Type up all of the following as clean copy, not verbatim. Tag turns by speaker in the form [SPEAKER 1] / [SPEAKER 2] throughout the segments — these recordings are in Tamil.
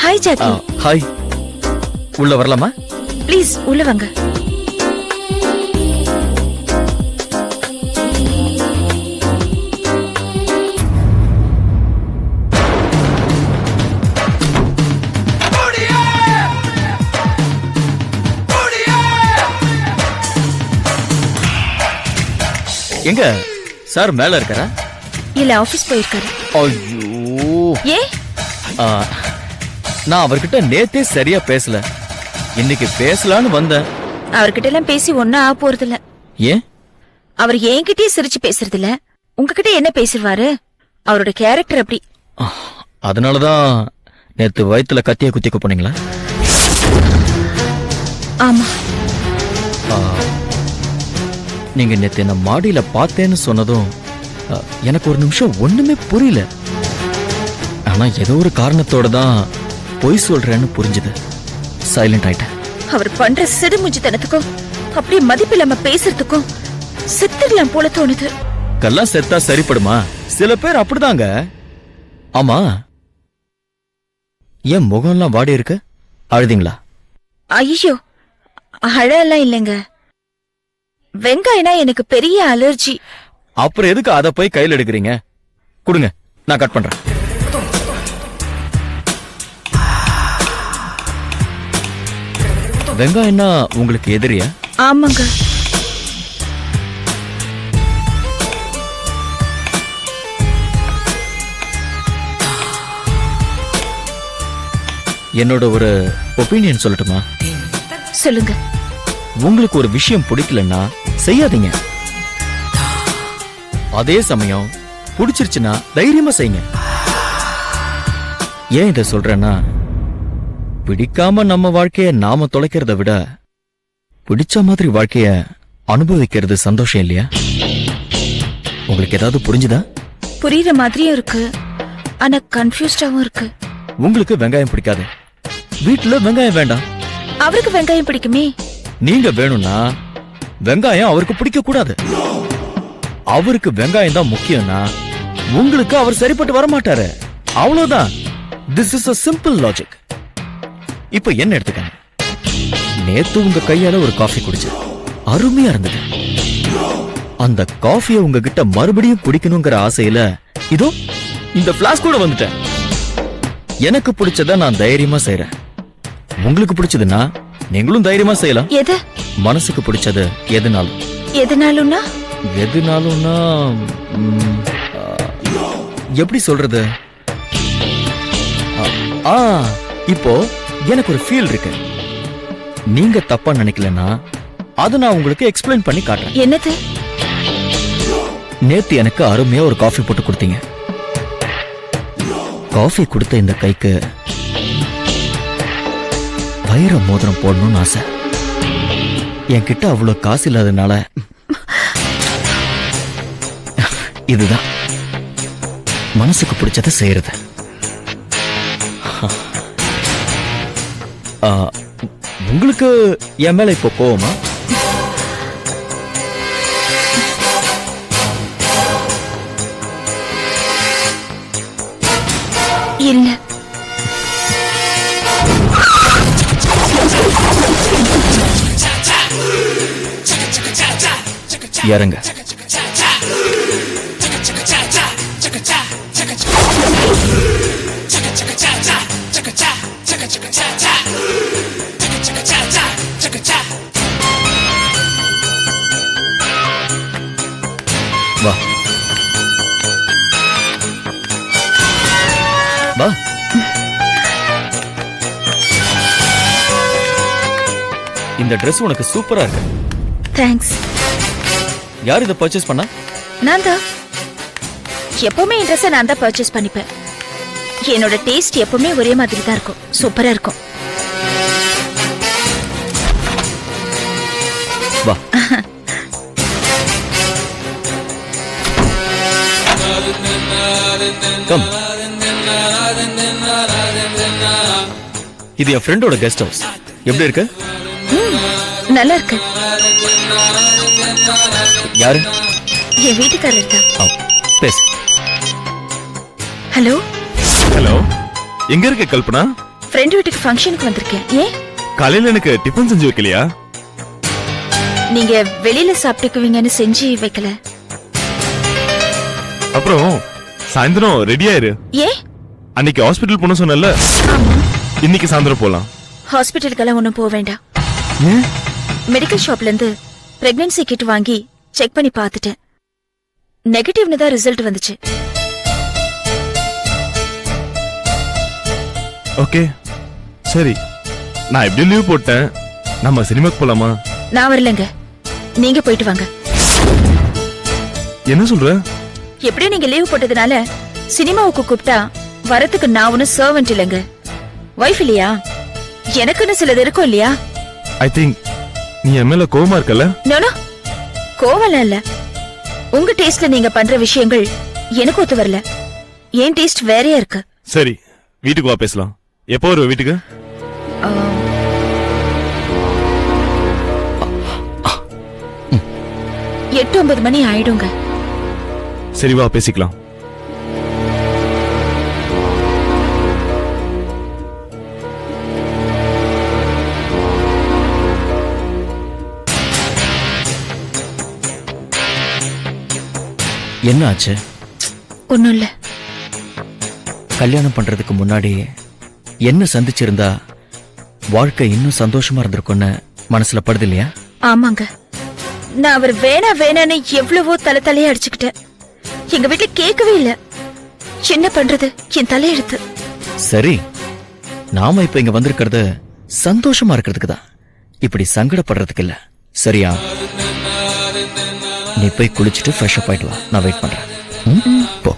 [SPEAKER 1] Hi Jackie.
[SPEAKER 2] ஹாய், உள்ள வரலாமா?
[SPEAKER 1] ப்ளீஸ் உள்ள வாங்க.
[SPEAKER 2] எங்க சார் மேல இருக்காரா?
[SPEAKER 1] இல்ல, ஆபீஸ் போயிருக்காரு.
[SPEAKER 2] ஐயோ,
[SPEAKER 1] ஏ
[SPEAKER 2] நான் அவர்கிட்ட நேத்தே சரியா பேசல, இன்னைக்கு பேசலான்னு வந்தேன்.
[SPEAKER 1] அவர்கிட்ட எல்லாம் பேசி ஒன்னும் ஆக போறது இல்ல.
[SPEAKER 2] ஏன்?
[SPEAKER 1] அவர் என்கிட்டயே சிரிச்சு பேசுறது இல்ல, உங்ககிட்ட என்ன பேசுவாரு? அவரோட கேரக்டர் அப்படி.
[SPEAKER 2] அதனாலதான் நேத்து வயித்துல கத்திய குத்திக்க போனீங்களா?
[SPEAKER 1] ஆமா.
[SPEAKER 2] நீங்க நேத்து என்ன மாடியில பார்த்தேன்னு சொன்னதும் எனக்கு ஒரு நிமிஷம் ஒண்ணுமே புரியல. ஆனா ஏதோ ஒரு காரணத்தோட தான் பொய் சொல்றேன்னு புரிஞ்சுது. சைலண்ட் ஆயிட்டேன்.
[SPEAKER 1] அவர் பண்ற சிடுமுஞ்சித்தனத்துக்கும் அப்படியே மதிப்பில்லாம பேசுறதுக்கும் செத்துடலாம் போல தோணுது.
[SPEAKER 2] கல்லாம் செத்தா சரிப்படுமா? சில பேர் அப்படிதாங்க. ஆமா, என் முகம்லாம் வாடி இருக்கு, அழுதிங்களா?
[SPEAKER 1] ஐயோ, அழலாம் இல்லைங்க. வெங்காயம்னா எனக்கு பெரிய அலர்ஜி.
[SPEAKER 2] அப்புறம் எதுக்கு அதை போய் கையில் எடுக்கிறீங்க? கொடுங்க, நான் கட் பண்றேன். வெங்காயம்னா உங்களுக்கு எதிரியா?
[SPEAKER 1] ஆமாங்க.
[SPEAKER 2] என்னோட ஒரு ஒப்பீனியன் சொல்லட்டுமா?
[SPEAKER 1] சொல்லுங்க.
[SPEAKER 2] உங்களுக்கு ஒரு விஷயம் பிடிக்கலன்னா செய்யாதீங்க. அதே சமயம் பிடிச்சிருச்சுன்னா தைரியமா செய்யுங்க. ஏன் இத சொல்றேன்னா, பிடிக்காம நம்ம வாழ்க்கைய நாம தொலைக்கிறத விட பிடிச்ச மாதிரி வாழ்க்கைய அனுபவிக்கிறது சந்தோஷம் இல்லையா? உங்களுக்கு ஏதாவது புரிஞ்சுதா?
[SPEAKER 1] புரியுற மாதிரியும் இருக்கு, ஆனா கன்ஃபியூஸ்டாவும் இருக்கு.
[SPEAKER 2] உங்களுக்கு வெங்காயம் பிடிக்காது, வீட்டுல வெங்காயம் வேண்டாம்.
[SPEAKER 1] அவருக்கு வெங்காயம் பிடிக்குமே.
[SPEAKER 2] நீங்க வேணும்னா வெங்காயம் அவருக்கு பிடிக்க கூடாது. அவருக்கு வெங்காயம் தான் முக்கியம்னா உங்களுக்கு அவர் சரிப்பட்டு வர மாட்டாரு. அவ்வளவுதான். This is a simple logic. இப்ப என்ன எடுத்துக்கங்க. நேத்து உங்க கையால ஒரு காஃபி குடிச்சு அருமையா இருந்தது. அந்த காஃபியை உங்ககிட்ட மறுபடியும் குடிக்கணுங்கிற ஆசையில இதோ இந்த பிளாஸ்க் கூட வந்துட்டேன். எனக்கு பிடிச்சத நான் தைரியமா செய்யறேன். உங்களுக்கு பிடிச்சதுன்னா நீங்களும் தைரியமா செய்யலாம்.
[SPEAKER 1] எது?
[SPEAKER 2] மனசுக்கு பிடிச்சது எதுனாலும்.
[SPEAKER 1] எதுனாலும்னா?
[SPEAKER 2] எதுனாலும்னா எப்படி சொல்றது? இப்போ எனக்கு ஒரு ஃபீல் இருக்கு. நீங்க தப்பா நினைக்கலன்னா அதை நான் உங்களுக்கு எக்ஸ்பிளைன் பண்ணி காட்டுறேன்.
[SPEAKER 1] என்னது?
[SPEAKER 2] நேத்து எனக்கு அருமையா ஒரு காஃபி போட்டு கொடுத்தீங்க. காஃபி கொடுத்த இந்த கைக்கு வைர மோதிரம் போடணும்னு ஆசை. என்கிட்ட அவ்வளவு காசு இல்லாதனால இதுதான் மனசுக்கு பிடிச்சதை செய்யறது. உங்களுக்கு என் மேல இப்போ கோவமா?
[SPEAKER 1] இல்ல.
[SPEAKER 2] இறங்க. வா வா. இந்த Dress உனக்கு சூப்பரா இருக்கு.
[SPEAKER 1] தேங்க்ஸ்.
[SPEAKER 2] யார் இதை பர்ச்சேஸ் பண்ணா?
[SPEAKER 1] நான் தான். எப்பவுமே இந்த ட்ரெஸ்ஸை நான் தான் பர்ச்சேஸ் பண்ணிப்பேன். என்னோட டேஸ்ட் எப்பவுமே ஒரே மாதிரி தான் இருக்கும். சூப்பரா இருக்கும்.
[SPEAKER 2] கம். இது என் ஃப்ரெண்டோட கெஸ்ட் ஹவுஸ். எப்படி இருக்கு?
[SPEAKER 1] நல்லா இருக்கு.
[SPEAKER 2] யாரு?
[SPEAKER 1] என் வீட்டுக்காரர் தான்.
[SPEAKER 2] பேசு.
[SPEAKER 1] ஹலோ.
[SPEAKER 3] ஹலோ, எங்க இருக்க கல்பனா?
[SPEAKER 1] ஃப்ரெண்ட் வீட்டுக்கு ஃபங்க்ஷனுக்கு வந்திருக்கேன். ஏன்?
[SPEAKER 3] காலையில எனக்கு டிஃபன் செஞ்சு வைக்கலையா?
[SPEAKER 1] நீங்க வெளியில சாப்பிட்டுக்குவீங்கன்னு செஞ்சு வைக்கல.
[SPEAKER 3] அப்புறம் சாயந்தரம் ரெடியா இரு.
[SPEAKER 1] ஏன்?
[SPEAKER 3] அன்னைக்கு ஹாஸ்பிடல் போன சொன்னல,
[SPEAKER 1] ஆமா.
[SPEAKER 3] இன்னைக்கு சாயந்தரம் போலாம்.
[SPEAKER 1] ஹாஸ்பிட்டலுக்கெல்லாம் ஒன்றும் போக வேண்டாம்.
[SPEAKER 3] ஏன்?
[SPEAKER 1] மெடிக்கல் ஷாப்ல இருந்து பிரெக்னன்சி கிட் வாங்கி செக் பண்ணி பார்த்துட்டேன். நெகட்டிவ்னு தான் ரிசல்ட் வந்துச்சு.
[SPEAKER 3] ஓகே, சரி. நான் எப்படி லீவ் போட்டேன். நம்ம சினிமாக்கு போலாமா?
[SPEAKER 1] நான் வரலங்க, நீங்க போயிட்டு வாங்க.
[SPEAKER 3] என்ன சொல்ற?
[SPEAKER 1] எப்படியும் நீங்க லீவ் போட்டதுனால சினிமாவுக்கு கூப்பிட்டா வரத்துக்கு நான் ஒன்னும் சர்வெண்ட் இல்லைங்க, வைஃப் இல்லையா? எனக்குன்னு சிலது இருக்கும் இல்லையா?
[SPEAKER 3] ஐ திங்க் நீ என் மேல கோவமா இருக்கல?
[SPEAKER 1] நோ, கோவலாம் இல்ல. உங்க டேஸ்ட்ல நீங்க பண்ற விஷயங்கள் எனக்கு ஒத்து வரல. என் டேஸ்ட் வேறையா இருக்கு.
[SPEAKER 3] சரி, வீட்டுக்கு வா பேசலாம். எப்போ வருவ வீட்டுக்கு?
[SPEAKER 1] 8-9 மணி ஆயிடுங்க.
[SPEAKER 3] சரி, வா பேசிக்கலாம்.
[SPEAKER 2] என்ன ஆச்சு?
[SPEAKER 1] ஒண்ணும் இல்ல.
[SPEAKER 2] கல்யாணம் பண்றதுக்கு முன்னாடி என்ன சந்திச்சிருந்தா வாழ்க்கை இன்னும் சந்தோஷமா இருந்திருக்கும்னு மனசுல படுது இல்லையா?
[SPEAKER 1] ஆமாங்க, நான் அவர் வேணா வேணான்னு எவ்வளவோ தலையா அடிச்சுக்கிட்டேன். எங்க வீட்டுல கேட்கவே இல்ல. என்ன பண்றது, என் தலையெடுத்து.
[SPEAKER 2] சரி, நாம இப்ப இங்க வந்திருக்கிறது சந்தோஷமா இருக்கிறதுக்கு தான், இப்படி சங்கடப்படுறதுக்கு இல்ல. சரியா? நீ போய் குளிச்சுட்டு ஃப்ரெஷ் அப் ஆயிட்டு வா, நான் வெயிட் பண்றேன். போ.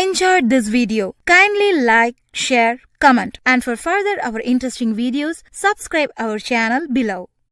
[SPEAKER 4] enjoyed this video, kindly like, share, comment, and for further our interesting videos, subscribe our channel below.